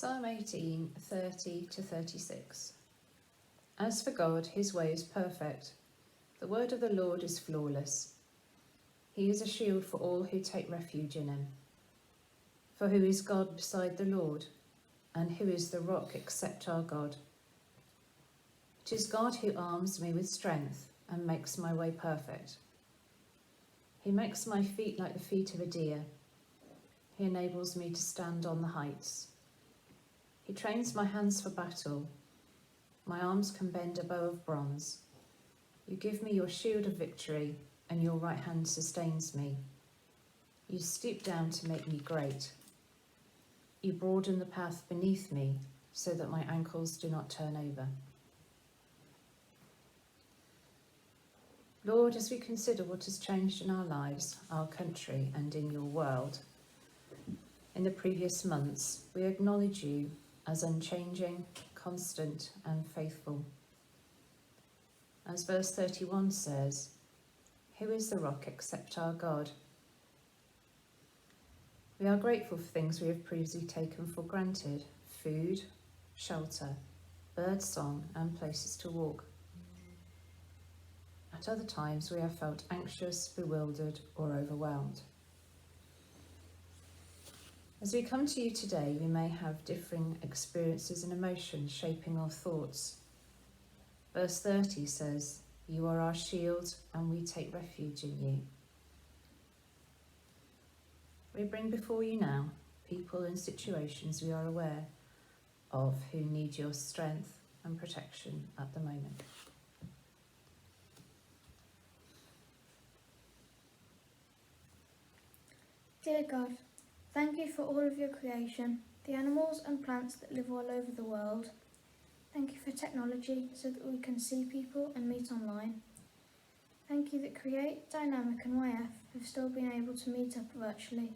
Psalm 18, 30 to 36. As for God, his way is perfect. The word of the Lord is flawless. He is a shield for all who take refuge in him. For who is God beside the Lord? And who is the rock except our God? It is God who arms me with strength and makes my way perfect. He makes my feet like the feet of a deer. He enables me to stand on the heights. He trains my hands for battle. My arms can bend a bow of bronze. You give me your shield of victory, and your right hand sustains me. You stoop down to make me great. You broaden the path beneath me, so that my ankles do not turn over. Lord, as we consider what has changed in our lives, our country, and in your world, in the previous months, we acknowledge you as unchanging, constant, and faithful. As verse 31 says, who is the rock except our God? We are grateful for things we have previously taken for granted: food, shelter, bird song, and places to walk. At other times, we have felt anxious, bewildered, or overwhelmed. As we come to you today, we may have differing experiences and emotions shaping our thoughts. Verse 30 says, you are our shield and we take refuge in you. We bring before you now people and situations we are aware of who need your strength and protection at the moment. Dear God, thank you for all of your creation, the animals and plants that live all over the world. Thank you for technology so that we can see people and meet online. Thank you that Create, Dynamic and YF have still been able to meet up virtually.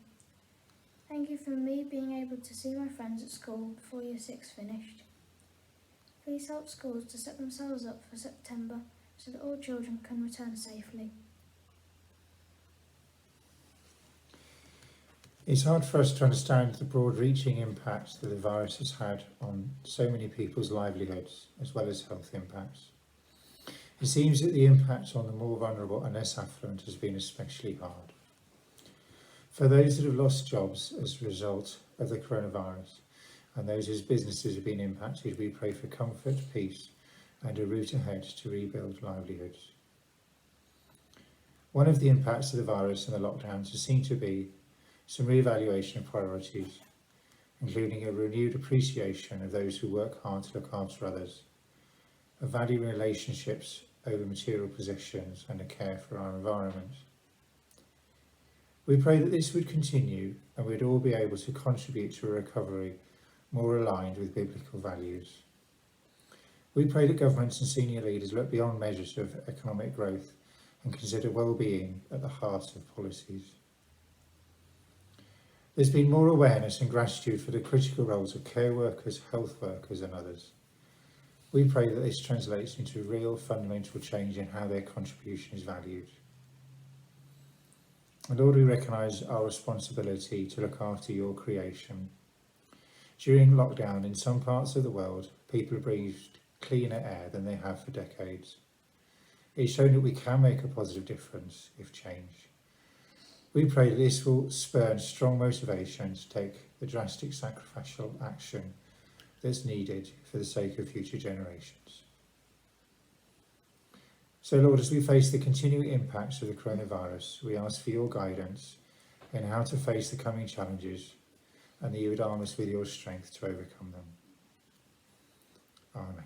Thank you for me being able to see my friends at school before Year 6 finished. Please help schools to set themselves up for September so that all children can return safely. It's hard for us to understand the broad-reaching impact that the virus has had on so many people's livelihoods, as well as health impacts. It seems that the impact on the more vulnerable and less affluent has been especially hard. For those that have lost jobs as a result of the coronavirus, and those whose businesses have been impacted, we pray for comfort, peace, and a route ahead to rebuild livelihoods. One of the impacts of the virus and the lockdowns has seemed to be some re-evaluation of priorities, including a renewed appreciation of those who work hard to look after others, a value in relationships over material possessions, and a care for our environment. We pray that this would continue and we'd all be able to contribute to a recovery more aligned with biblical values. We pray that governments and senior leaders look beyond measures of economic growth and consider well-being at the heart of policies. There's been more awareness and gratitude for the critical roles of care workers, health workers and others. We pray that this translates into real fundamental change in how their contribution is valued. And Lord, we recognise our responsibility to look after your creation. During lockdown in some parts of the world, people breathed cleaner air than they have for decades. It's shown that we can make a positive difference if changed. We pray that this will spur strong motivation to take the drastic sacrificial action that's needed for the sake of future generations. So Lord, as we face the continuing impacts of the coronavirus, we ask for your guidance in how to face the coming challenges and that you would arm us with your strength to overcome them. Amen.